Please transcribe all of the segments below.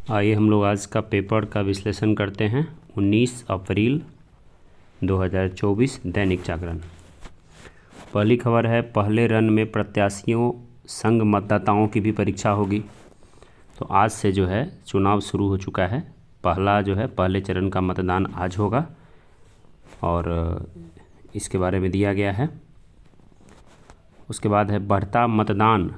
आइए हम लोग आज का पेपर का विश्लेषण करते हैं। 19 अप्रैल 2024 दैनिक जागरण। पहली खबर है, पहले रन में प्रत्याशियों संग मतदाताओं की भी परीक्षा होगी। तो आज से जो है चुनाव शुरू हो चुका है। पहले चरण का मतदान आज होगा और इसके बारे में दिया गया है। उसके बाद है बढ़ता मतदान।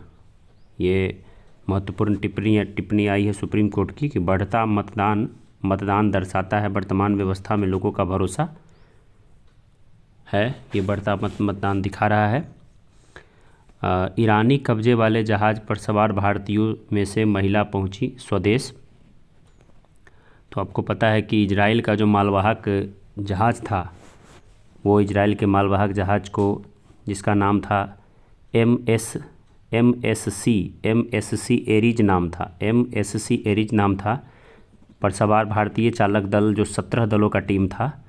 ये महत्वपूर्ण टिप्पणी आई है सुप्रीम कोर्ट की कि बढ़ता मतदान दर्शाता है वर्तमान व्यवस्था में लोगों का भरोसा है। ये बढ़ता मतदान दिखा रहा है। ईरानी कब्जे वाले जहाज़ पर सवार भारतीयों में से महिला पहुंची स्वदेश। तो आपको पता है कि इजराइल का जो मालवाहक जहाज़ था, वो इजराइल के मालवाहक जहाज़ को, जिसका नाम था MSC एरिज नाम था, पर सवार भारतीय चालक दल जो 17 दलों का टीम था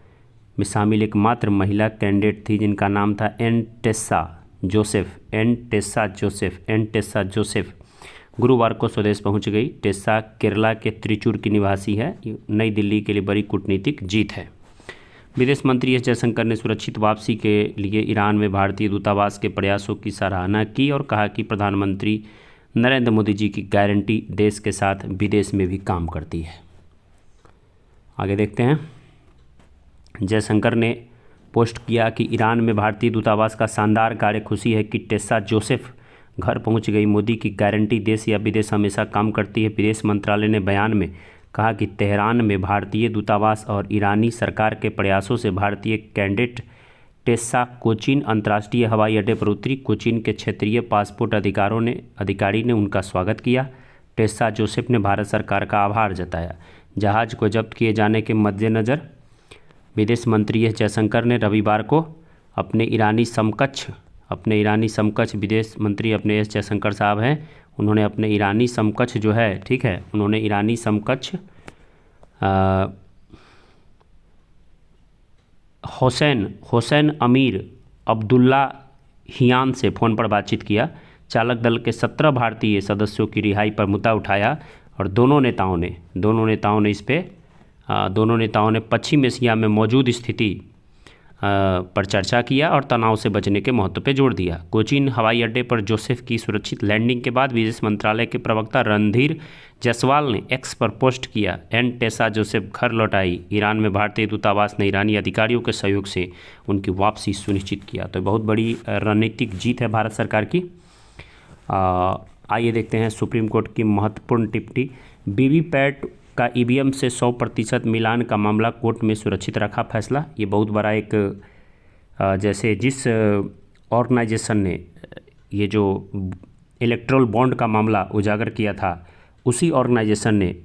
में शामिल एकमात्र महिला कैंडिडेट थी, जिनका नाम था एन टेस्सा जोसेफ गुरुवार को स्वदेश पहुंच गई। टेस्सा केरला के त्रिचूर की निवासी है। नई दिल्ली के लिए बड़ी कूटनीतिक जीत है। विदेश मंत्री एस जयशंकर ने सुरक्षित वापसी के लिए ईरान में भारतीय दूतावास के प्रयासों की सराहना की और कहा कि प्रधानमंत्री नरेंद्र मोदी जी की गारंटी देश के साथ विदेश में भी काम करती है। आगे देखते हैं। जयशंकर ने पोस्ट किया कि ईरान में भारतीय दूतावास का शानदार कार्य, खुशी है कि टेस्सा जोसेफ घर पहुंच गई। मोदी की गारंटी देश या विदेश हमेशा काम करती है। विदेश मंत्रालय ने बयान में कहा कि तेहरान में भारतीय दूतावास और ईरानी सरकार के प्रयासों से भारतीय कैंडिडेट टेस्सा कोचीन अंतर्राष्ट्रीय हवाई अड्डे पर उतरी। कोचीन के क्षेत्रीय पासपोर्ट अधिकारी ने उनका स्वागत किया। टेस्सा जोसेफ ने भारत सरकार का आभार जताया। जहाज़ को जब्त किए जाने के मद्देनज़र विदेश मंत्री एस जयशंकर ने रविवार को अपने ईरानी समकक्ष विदेश मंत्री अपने एस जयशंकर साहब हैं, उन्होंने अपने ईरानी समकक्ष जो है, ठीक है, उन्होंने ईरानी समकक्ष हुसैन अमीर अब्दुल्लाहियान से फ़ोन पर बातचीत किया। चालक दल के 17 भारतीय सदस्यों की रिहाई पर मुद्दा उठाया और दोनों नेताओं ने पश्चिम एशिया में मौजूद स्थिति पर चर्चा किया और तनाव से बचने के महत्व पर जोर दिया। कोचीन हवाई अड्डे पर जोसेफ की सुरक्षित लैंडिंग के बाद विदेश मंत्रालय के प्रवक्ता रणधीर जायसवाल ने एक्स पर पोस्ट किया, एन टेस्सा जोसेफ घर लौट आई। ईरान में भारतीय दूतावास ने ईरानी अधिकारियों के सहयोग से उनकी वापसी सुनिश्चित किया। तो बहुत बड़ी रणनीतिक जीत है भारत सरकार की। आइए देखते हैं सुप्रीम कोर्ट की महत्वपूर्ण टिप्पणी। वीवीपैट का ईवीएम से 100% मिलान का मामला कोर्ट में सुरक्षित रखा फैसला। ये बहुत बड़ा एक, जैसे जिस ऑर्गेनाइजेशन ने ये जो इलेक्ट्रल बॉन्ड का मामला उजागर किया था, उसी ऑर्गेनाइजेशन ने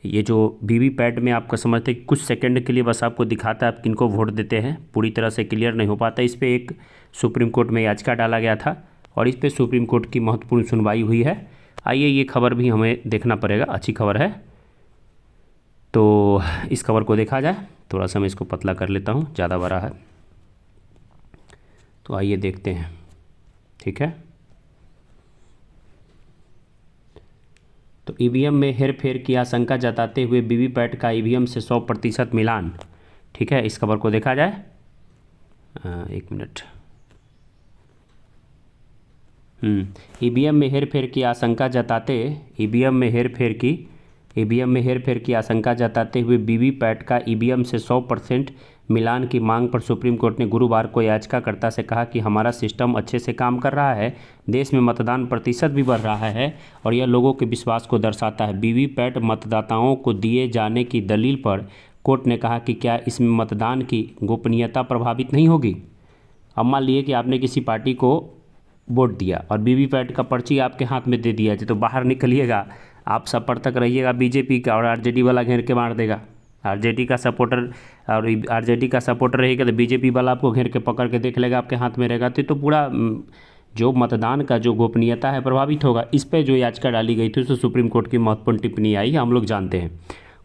ये जो वीवीपैट में आपका समझते कि कुछ सेकंड के लिए बस आपको दिखाता है आप किनको वोट देते हैं, पूरी तरह से क्लियर नहीं हो पाता। इस पर एक सुप्रीम कोर्ट में याचिका डाला गया था और इस पर सुप्रीम कोर्ट की महत्वपूर्ण सुनवाई हुई है। आइए ये खबर भी हमें देखना पड़ेगा, अच्छी खबर है। तो इस खबर को देखा जाए। थोड़ा सा मैं इसको पतला कर लेता हूँ, ज़्यादा बड़ा है। तो आइए देखते हैं, ठीक है। तो ईवीएम में हेरफेर की आशंका जताते हुए वीवीपैट का ईवीएम से 100% मिलान, ठीक है। इस खबर को देखा जाए। एक मिनट। ईवीएम में हेरफेर की आशंका जताते हुए वीवीपैट का ईवीएम से 100% मिलान की मांग पर सुप्रीम कोर्ट ने गुरुवार को याचिकाकर्ता से कहा कि हमारा सिस्टम अच्छे से काम कर रहा है, देश में मतदान प्रतिशत भी बढ़ रहा है और यह लोगों के विश्वास को दर्शाता है। वीवीपैट मतदाताओं को दिए जाने की दलील पर कोर्ट ने कहा कि क्या इसमें मतदान की गोपनीयता प्रभावित नहीं होगी। अब मान लीजिए कि आपने किसी पार्टी को वोट दिया और वीवीपैट का पर्ची आपके हाथ में दे दिया, तो बाहर निकलिएगा, आप सपर तक रहिएगा बीजेपी का और आरजेडी वाला घेर के मार देगा। आरजेडी का सपोर्टर रहेगा तो बीजेपी वाला आपको घेर के पकड़ के देख लेगा, आपके हाथ में रहेगा। तो पूरा जो मतदान का जो गोपनीयता है प्रभावित होगा। इस पर जो याचिका डाली गई थी, उससे सुप्रीम कोर्ट की महत्वपूर्ण टिप्पणी आई, हम लोग जानते हैं।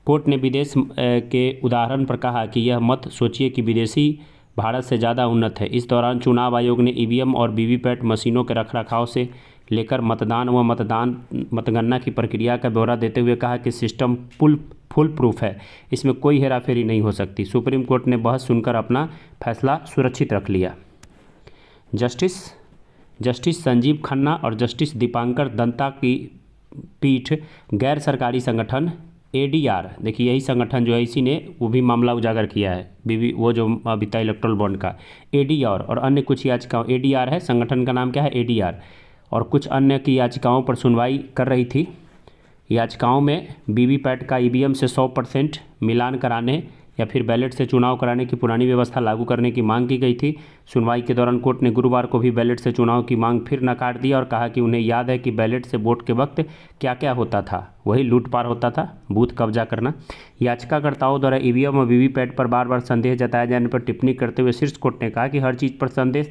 कोर्ट ने विदेश के उदाहरण पर कहा कि यह मत सोचिए कि विदेशी भारत से ज़्यादा उन्नत है। इस दौरान चुनाव आयोग ने ईवीएम और वीवीपैट मशीनों के रखरखाव से लेकर मतदान व मतगणना की प्रक्रिया का ब्यौरा देते हुए कहा कि सिस्टम फुल प्रूफ है, इसमें कोई हेराफेरी नहीं हो सकती। सुप्रीम कोर्ट ने बहस सुनकर अपना फैसला सुरक्षित रख लिया। जस्टिस संजीव खन्ना और जस्टिस दीपांकर दत्ता की पीठ गैर सरकारी संगठन ADR, देखिए यही संगठन जो है इसी ने वो भी मामला उजागर किया है, बीबी वो जो अभी था इलेक्ट्रल बॉन्ड का, ADR और अन्य कुछ याचिकाओं, ADR है संगठन का नाम, क्या है ADR, और कुछ अन्य की याचिकाओं पर सुनवाई कर रही थी। याचिकाओं में वीवीपैट का EVM से 100% मिलान कराने या फिर बैलेट से चुनाव कराने की पुरानी व्यवस्था लागू करने की मांग की गई थी। सुनवाई के दौरान कोर्ट ने गुरुवार को भी बैलेट से चुनाव की मांग फिर नकार दी और कहा कि उन्हें याद है कि बैलेट से वोट के वक्त क्या क्या होता था, वही लूटपाट होता था, बूथ कब्जा करना। याचिकाकर्ताओं द्वारा EVM और वीवीपैट पर बार बार संदेह जताए जाने पर टिप्पणी करते हुए शीर्ष कोर्ट ने कहा कि हर चीज़ पर संदेह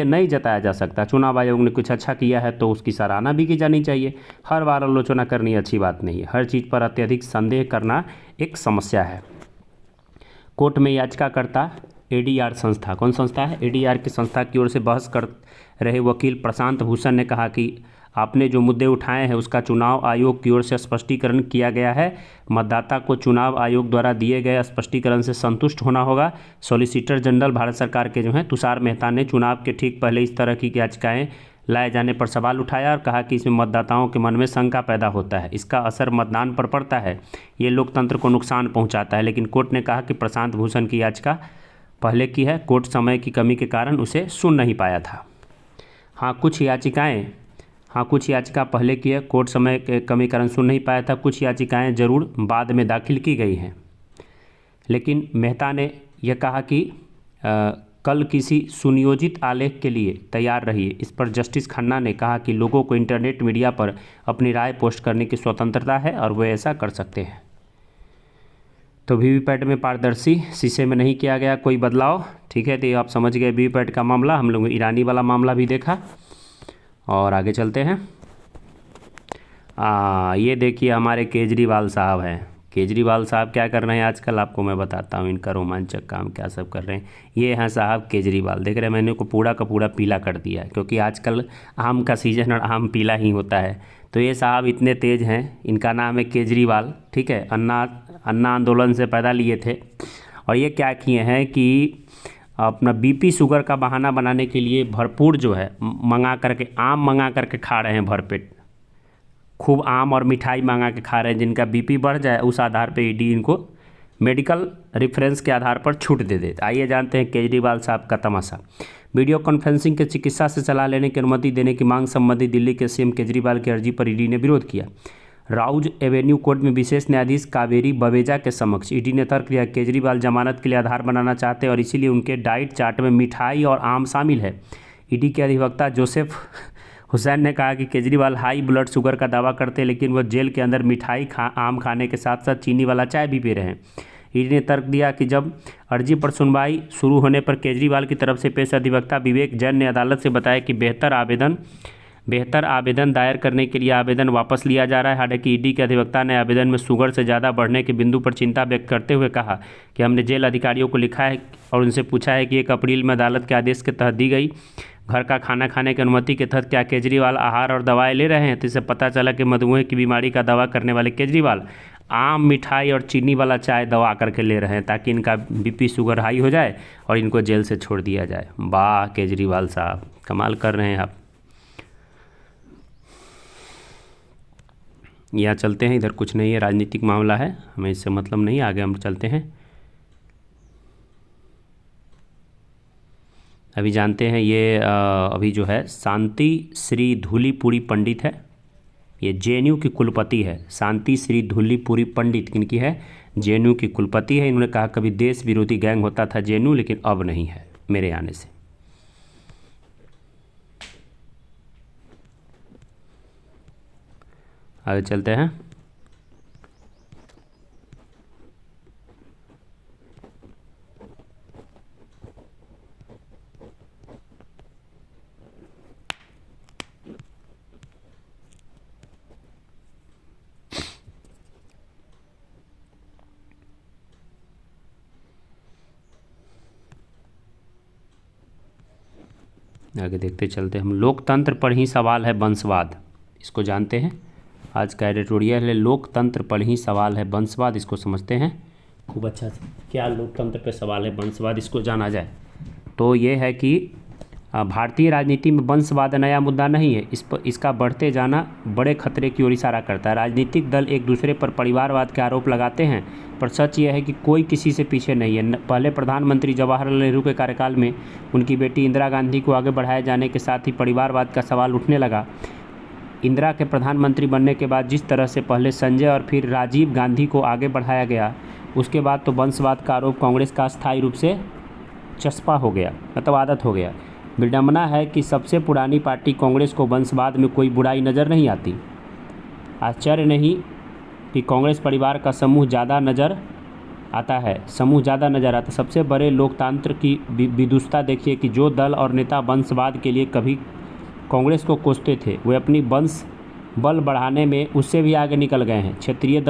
नहीं जताया जा सकता। चुनाव आयोग ने कुछ अच्छा किया है तो उसकी सराहना भी की जानी चाहिए। हर बार आलोचना करनी अच्छी बात नहीं है। हर चीज़ पर अत्यधिक संदेह करना एक समस्या है। कोर्ट में याचिकाकर्ता ADR संस्था, कौन संस्था है, ADR की संस्था की ओर से बहस कर रहे वकील प्रशांत भूषण ने कहा कि आपने जो मुद्दे उठाए हैं उसका चुनाव आयोग की ओर से स्पष्टीकरण किया गया है। मतदाता को चुनाव आयोग द्वारा दिए गए स्पष्टीकरण से संतुष्ट होना होगा। सॉलिसिटर जनरल भारत सरकार के जो हैं तुषार मेहता ने चुनाव के ठीक पहले इस तरह की याचिकाएं लाए जाने पर सवाल उठाया और कहा कि इसमें मतदाताओं के मन में शंका पैदा होता है, इसका असर मतदान पर पड़ता है, ये लोकतंत्र को नुकसान पहुंचाता है। लेकिन कोर्ट ने कहा कि प्रशांत भूषण की याचिका पहले की है, कोर्ट समय की कमी के कारण उसे सुन नहीं पाया था। कुछ याचिका पहले की है, कोर्ट समय के कमी कारण सुन नहीं पाया था। कुछ याचिकाएं जरूर बाद में दाखिल की गई हैं। लेकिन मेहता ने यह कहा कि कल किसी सुनियोजित आलेख के लिए तैयार रहिए। इस पर जस्टिस खन्ना ने कहा कि लोगों को इंटरनेट मीडिया पर अपनी राय पोस्ट करने की स्वतंत्रता है और वे ऐसा कर सकते हैं। तो वीवीपैट में पारदर्शी शीशे में नहीं किया गया कोई बदलाव, ठीक है। तो आप समझ गए वीवीपैट का मामला। हम लोग ईरानी वाला मामला भी देखा और आगे चलते हैं। ये देखिए हमारे केजरीवाल साहब हैं। केजरीवाल साहब क्या कर रहे हैं आजकल, आपको मैं बताता हूँ इनका रोमांचक काम क्या सब कर रहे हैं। ये हैं साहब केजरीवाल, देख रहे हैं, मैंने को पूरा का पूरा पीला कर दिया है क्योंकि आजकल आम का सीजन और आम पीला ही होता है। तो ये साहब इतने तेज़ हैं, इनका नाम है केजरीवाल, ठीक है। अन्ना आंदोलन से पैदा लिए थे और ये क्या किए हैं कि अपना BP शुगर का बहाना बनाने के लिए भरपूर जो है आम मंगा करके खा रहे हैं भरपेट, खूब आम और मिठाई मंगा के खा रहे हैं। जिनका BP बढ़ जाए उस आधार पे ED इनको मेडिकल रेफरेंस के आधार पर छूट दे देता। आइए जानते हैं केजरीवाल साहब का तमाशा। वीडियो कॉन्फ्रेंसिंग के चिकित्सा से सलाह लेने की अनुमति देने की मांग संबंधी दिल्ली के CM केजरीवाल की अर्जी पर ED ने विरोध किया। राउज एवेन्यू कोर्ट में विशेष न्यायाधीश कावेरी बवेजा के समक्ष ED ने तर्क दिया केजरीवाल जमानत के लिए आधार बनाना चाहते हैं और इसीलिए उनके डाइट चार्ट में मिठाई और आम शामिल है। ED के अधिवक्ता जोसेफ हुसैन ने कहा कि केजरीवाल हाई ब्लड शुगर का दावा करते हैं लेकिन वह जेल के अंदर आम खाने के साथ साथ चीनी वाला चाय भी पी रहे हैं। ED ने तर्क दिया कि जब अर्जी पर सुनवाई शुरू होने पर केजरीवाल की तरफ से पेश अधिवक्ता विवेक जैन ने अदालत से बताया कि बेहतर आवेदन दायर करने के लिए आवेदन वापस लिया जा रहा है। हालांकि ED के अधिवक्ता ने आवेदन में शुगर से ज़्यादा बढ़ने के बिंदु पर चिंता व्यक्त करते हुए कहा कि हमने जेल अधिकारियों को लिखा है और उनसे पूछा है कि 1 अप्रैल में अदालत के आदेश के तहत दी गई घर का खाना खाने की अनुमति के तहत क्या केजरीवाल आहार और दवाएं ले रहे हैं। तो इससे पता चला कि मधुमेह की बीमारी का दावा करने वाले केजरीवाल आम मिठाई और चीनी वाला चाय दवा करके ले रहे हैं ताकि इनका BP शुगर हाई हो जाए और इनको जेल से छोड़ दिया जाए। वाह केजरीवाल साहब, कमाल कर रहे हैं आप। यहाँ चलते हैं, इधर कुछ नहीं है, राजनीतिक मामला है, हमें इससे मतलब नहीं, आगे हम चलते हैं। अभी जानते हैं ये अभी जो है शांति श्री धूलीपुरी पंडित है, ये JNU की कुलपति है। शांति श्री धूलीपुरी पंडित किनकी है, JNU की कुलपति है। इन्होंने कहा कभी देश विरोधी गैंग होता था JNU, लेकिन अब नहीं है मेरे आने से। आगे चलते हैं। आगे देखते चलते हम। लोकतंत्र पर ही सवाल है वंशवाद, इसको जानते हैं। आज का एडिटोरियल है लोकतंत्र पर ही सवाल है वंशवाद, इसको समझते हैं खूब अच्छा से। क्या लोकतंत्र पर सवाल है वंशवाद, इसको जाना जाए तो ये है कि भारतीय राजनीति में वंशवाद नया मुद्दा नहीं है। इसका बढ़ते जाना बड़े खतरे की ओर इशारा करता है। राजनीतिक दल एक दूसरे पर परिवारवाद के आरोप लगाते हैं, पर सच यह है कि कोई किसी से पीछे नहीं है। पहले प्रधानमंत्री जवाहरलाल नेहरू के कार्यकाल में उनकी बेटी इंदिरा गांधी को आगे बढ़ाए जाने के साथ ही परिवारवाद का सवाल उठने लगा। इंदिरा के प्रधानमंत्री बनने के बाद जिस तरह से पहले संजय और फिर राजीव गांधी को आगे बढ़ाया गया, उसके बाद तो वंशवाद का आरोप कांग्रेस का अस्थायी रूप से चस्पा हो गया, मतलब आदत हो गया। विडंबना है कि सबसे पुरानी पार्टी कांग्रेस को वंशवाद में कोई बुराई नज़र नहीं आती। आश्चर्य नहीं कि कांग्रेस परिवार का समूह ज़्यादा नज़र आता। सबसे बड़े लोकतंत्र की विदुषता देखिए कि जो दल और नेता वंशवाद के लिए कभी कांग्रेस को कोसते थे, वे अपनी वंश बल बढ़ाने में उससे भी आगे निकल गए हैं। क्षेत्रीय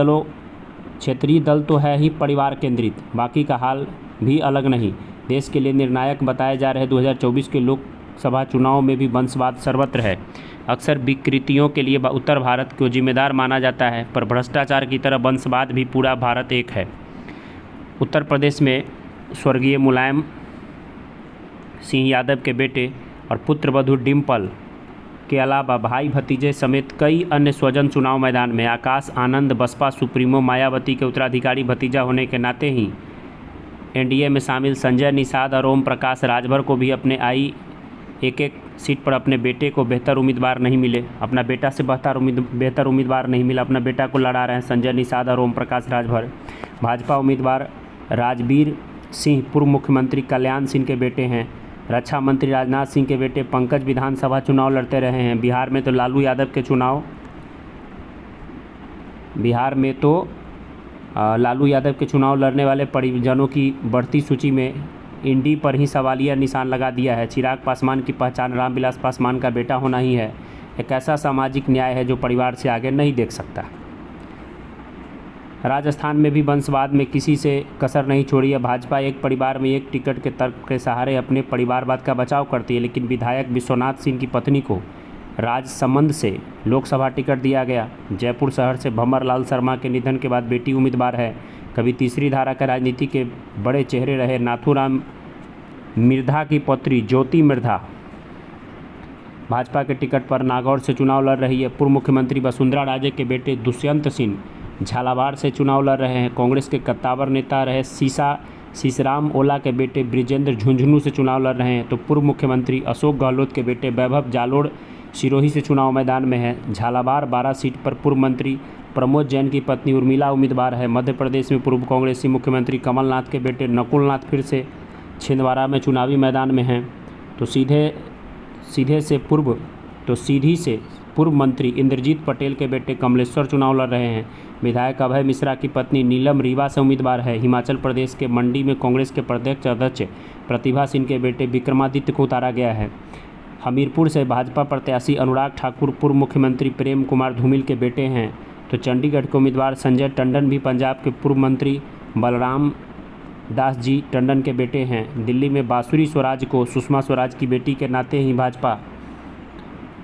दल तो है ही परिवार केंद्रित, बाकी का हाल भी अलग नहीं। देश के लिए निर्णायक बताए जा रहे 2024 के लोकसभा चुनाव में भी वंशवाद सर्वत्र है। अक्सर विकृतियों के लिए उत्तर भारत को जिम्मेदार माना जाता है, पर भ्रष्टाचार की तरह वंशवाद भी पूरा भारत एक है। उत्तर प्रदेश में स्वर्गीय मुलायम सिंह यादव के बेटे और पुत्रवधू डिम्पल के अलावा भाई भतीजे समेत कई अन्य स्वजन चुनाव मैदान में। आकाश आनंद बसपा सुप्रीमो मायावती के उत्तराधिकारी भतीजा होने के नाते ही एनडीए में शामिल संजय निषाद और ओम प्रकाश राजभर को भी अपने एक सीट पर अपने बेटे को बेहतर उम्मीदवार नहीं मिले। अपना बेटा से बेहतर उम्मीदवार नहीं मिला, अपना बेटा को लड़ा रहे हैं संजय निषाद और ओम प्रकाश राजभर। भाजपा उम्मीदवार राजवीर सिंह पूर्व मुख्यमंत्री कल्याण सिंह के बेटे हैं। रक्षा मंत्री राजनाथ सिंह के बेटे पंकज विधानसभा चुनाव लड़ते रहे हैं। बिहार में तो लालू यादव के चुनाव लड़ने वाले परिजनों की बढ़ती सूची में इंडी पर ही सवालिया निशान लगा दिया है। चिराग पासवान की पहचान रामविलास पासवान का बेटा होना ही है। एक ऐसा सामाजिक न्याय है जो परिवार से आगे नहीं देख सकता। राजस्थान में भी वंशवाद में किसी से कसर नहीं छोड़ी है। भाजपा एक परिवार में एक टिकट के तर्क के सहारे अपने परिवारवाद का बचाव करती है, लेकिन विधायक विश्वनाथ सिंह की पत्नी को राजसमंद से लोकसभा टिकट दिया गया। जयपुर शहर से भंवर लाल शर्मा के निधन के बाद बेटी उम्मीदवार है। कभी तीसरी धारा के राजनीति के बड़े चेहरे रहे नाथूराम मिर्धा की पुत्री ज्योति मिर्धा भाजपा के टिकट पर नागौर से चुनाव लड़ रही है। पूर्व मुख्यमंत्री वसुंधरा राजे के बेटे दुष्यंत सिंह झालावाड़ से चुनाव लड़ रहे हैं। कांग्रेस के कद्दावर नेता रहे सीसराम ओला के बेटे ब्रिजेंद्र झुंझुनू से चुनाव लड़ रहे हैं, तो पूर्व मुख्यमंत्री अशोक गहलोत के बेटे वैभव जालोड़ सिरोही से चुनाव मैदान में है। झालावाड़ 12 सीट पर पूर्व मंत्री प्रमोद जैन की पत्नी उर्मिला उम्मीदवार है। मध्य प्रदेश में पूर्व कांग्रेसी मुख्यमंत्री कमलनाथ के बेटे नकुलनाथ फिर से छिंदवाड़ा में चुनावी मैदान में हैं। तो सीधी से पूर्व मंत्री इंद्रजीत पटेल के बेटे कमलेश्वर चुनाव लड़ रहे हैं। विधायक अभय मिश्रा की पत्नी नीलम रीवा से उम्मीदवार है। हिमाचल प्रदेश के मंडी में कांग्रेस के प्रदेश अध्यक्ष प्रतिभा सिंह के बेटे विक्रमादित्य को उतारा गया है। हमीरपुर से भाजपा प्रत्याशी अनुराग ठाकुर पूर्व मुख्यमंत्री प्रेम कुमार धूमिल के बेटे हैं। तो चंडीगढ़ के उम्मीदवार संजय टंडन भी पंजाब के पूर्व मंत्री बलराम दास जी टंडन के बेटे हैं। दिल्ली में बांसुरी स्वराज को सुषमा स्वराज की बेटी के नाते ही भाजपा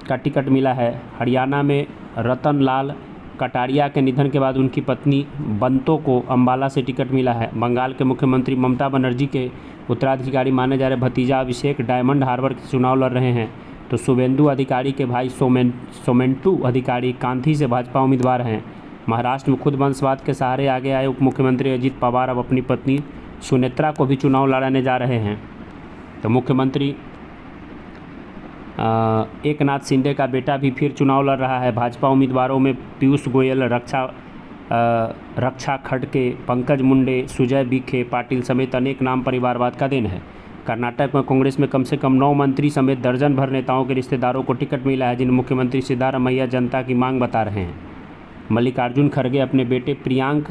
का टिकट मिला है। हरियाणा में रतन लाल कटारिया के निधन के बाद उनकी पत्नी बंतो को अंबाला से टिकट मिला है। बंगाल के मुख्यमंत्री ममता बनर्जी के उत्तराधिकारी माने जा रहे भतीजा अभिषेक डायमंड हार्बर के चुनाव लड़ रहे हैं। तो शुभेंदु अधिकारी के भाई सोमेंटू अधिकारी कांथी से भाजपा उम्मीदवार हैं। महाराष्ट्र में खुद वंशवाद के सहारे आगे आए उप मुख्यमंत्री अजित पवार अब अपनी पत्नी सुनेत्रा को भी चुनाव लड़ाने जा रहे हैं। तो मुख्यमंत्री एकनाथ शिंदे का बेटा भी फिर चुनाव लड़ रहा है। भाजपा उम्मीदवारों में पीयूष गोयल, रक्षा खड़के, पंकज मुंडे, सुजय विखे पाटिल समेत अनेक नाम परिवारवाद का देन है। कर्नाटक में कांग्रेस में कम से कम 9 मंत्री समेत दर्जन भर नेताओं के रिश्तेदारों को टिकट मिला है, जिन मुख्यमंत्री सिद्धारमैया जनता की मांग बता रहे हैं। मल्लिकार्जुन खड़गे अपने बेटे प्रियांक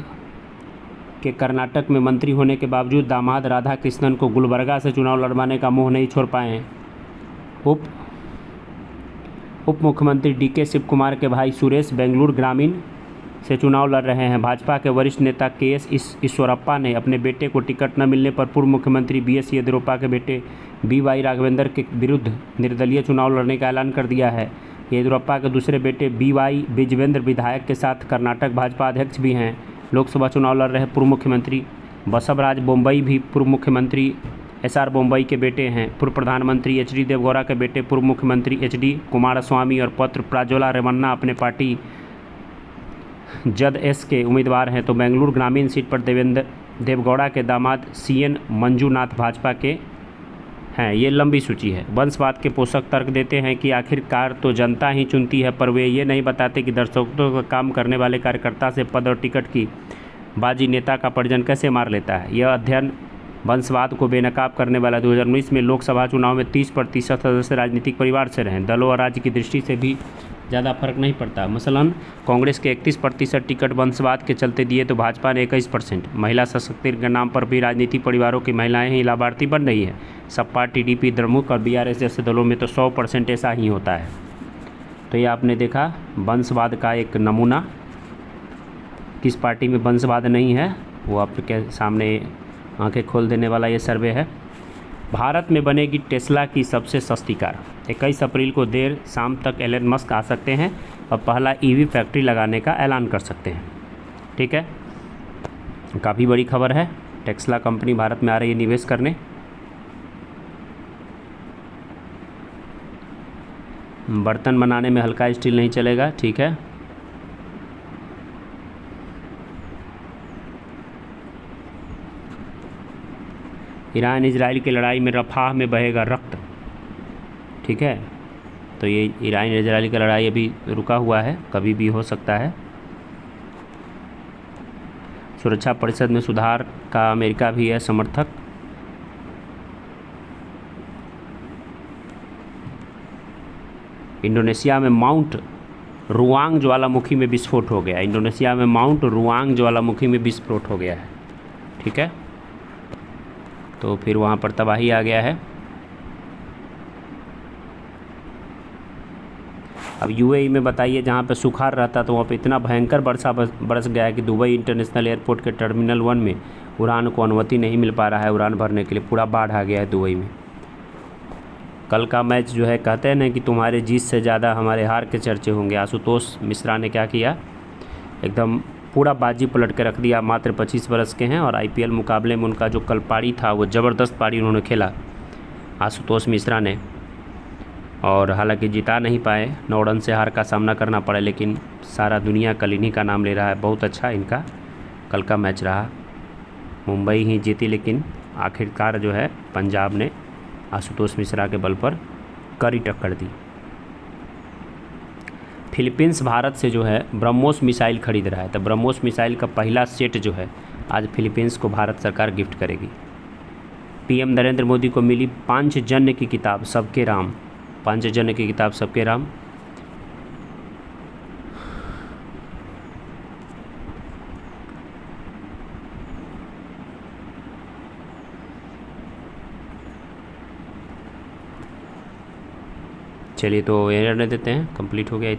के कर्नाटक में मंत्री होने के बावजूद दामाद राधा कृष्णन को गुलबर्गा से चुनाव लड़वाने का मोह नहीं छोड़ पाए हैं। उप मुख्यमंत्री डीके शिव कुमार के भाई सुरेश बेंगलुरु ग्रामीण से चुनाव लड़ रहे हैं। भाजपा के वरिष्ठ नेता के.एस. ईश्वरप्पा ने अपने बेटे को टिकट न मिलने पर पूर्व मुख्यमंत्री बी.एस. येदियुरप्पा के बेटे बी.वाई. राघवेंद्र के विरुद्ध निर्दलीय चुनाव लड़ने का ऐलान कर दिया है। येदियुरप्पा के दूसरे बेटे बी.वाई. विजयेंद्र विधायक के साथ कर्नाटक भाजपा अध्यक्ष भी हैं। लोकसभा चुनाव लड़ रहे पूर्व मुख्यमंत्री बसवराज बोम्मई भी पूर्व मुख्यमंत्री एस.आर. बोम्मई के बेटे हैं। पूर्व प्रधानमंत्री एच.डी. देवगौड़ा के बेटे पूर्व मुख्यमंत्री एच.डी. कुमारस्वामी और पुत्र प्रज्वला रेवन्ना अपने पार्टी जदएस के उम्मीदवार हैं। तो बेंगलुरु ग्रामीण सीट पर देवगौड़ा के दामाद सी.एन. मंजूनाथ भाजपा के हैं। ये लंबी सूची है। वंशवाद के पोषक तर्क देते हैं कि आखिरकार तो जनता ही चुनती है, पर वे ये नहीं बताते कि दर्शकों का काम करने वाले कार्यकर्ता से पद और टिकट की बाजी नेता का परिजन कैसे मार लेता है। यह अध्ययन वंशवाद को बेनकाब करने वाला 2019 में लोकसभा चुनाव में 30% सदस्य राजनीतिक परिवार से रहे। दलों और राज्य की दृष्टि से भी ज़्यादा फर्क नहीं पड़ता। मसलन कांग्रेस के 31% टिकट वंशवाद के चलते दिए तो भाजपा ने 21%। महिला सशक्तिकरण के नाम पर भी राजनीतिक परिवारों की महिलाएं ही लाभार्थी बन रही हैं। सपा, टीडीपी, द्रमुक और बीआरएस जैसे दलों में तो 100% ऐसा ही होता है। तो ये आपने देखा वंशवाद का एक नमूना। किस पार्टी में वंशवाद नहीं है वो आपके सामने आंखें खोल देने वाला ये सर्वे है। भारत में बनेगी टेस्ला की सबसे सस्ती कार। 21 अप्रैल को देर शाम तक एलन मस्क आ सकते हैं और पहला ईवी फैक्ट्री लगाने का ऐलान कर सकते हैं। ठीक है, काफ़ी बड़ी खबर है। टेस्ला कंपनी भारत में आ रही है निवेश करने। बर्तन बनाने में हल्का स्टील नहीं चलेगा। ठीक है, ईरान इजराइल की लड़ाई में रफाह में बहेगा रक्त। ठीक है, तो ये ईरान इजराइल की लड़ाई अभी रुका हुआ है, कभी भी हो सकता है। सुरक्षा परिषद में सुधार का अमेरिका भी है समर्थक। इंडोनेशिया में माउंट रुआंग ज्वालामुखी में विस्फोट हो गया। इंडोनेशिया में माउंट रुआंग ज्वालामुखी में विस्फोट हो गया है। ठीक है, तो फिर वहाँ पर तबाही आ गया है। अब यूएई में बताइए, जहाँ पे सुखाड़ रहता तो वहाँ पे इतना भयंकर वर्षा बरस गया है कि दुबई इंटरनेशनल एयरपोर्ट के टर्मिनल 1 में उड़ान को अनुमति नहीं मिल पा रहा है उड़ान भरने के लिए। पूरा बाढ़ आ गया है दुबई में। कल का मैच जो है, कहते हैं ना कि तुम्हारे जीत से ज़्यादा हमारे हार के चर्चे होंगे। आशुतोष मिश्रा ने क्या किया, एकदम पूरा बाजी पलट के रख दिया। मात्र 25 वर्ष के हैं और आईपीएल मुकाबले में उनका जो कल पारी था वो ज़बरदस्त पारी उन्होंने खेला आशुतोष मिश्रा ने। और हालांकि जिता नहीं पाए, 9 रन से हार का सामना करना पड़ा, लेकिन सारा दुनिया कल इन्हीं का नाम ले रहा है। बहुत अच्छा इनका कल का मैच रहा। मुंबई ही जीती, लेकिन आखिरकार जो है पंजाब ने आशुतोष मिश्रा के बल पर कड़ी टक्कर दी। फिलीपींस भारत से जो है ब्रह्मोस मिसाइल खरीद रहा है। तो ब्रह्मोस मिसाइल का पहला सेट जो है आज फिलीपींस को भारत सरकार गिफ्ट करेगी। पीएम नरेंद्र मोदी को मिली पांचजन्य की किताब सबके राम। पांचजन्य की किताब सबके राम। चलिए, तो ये रहने देते हैं, कंप्लीट हो गया।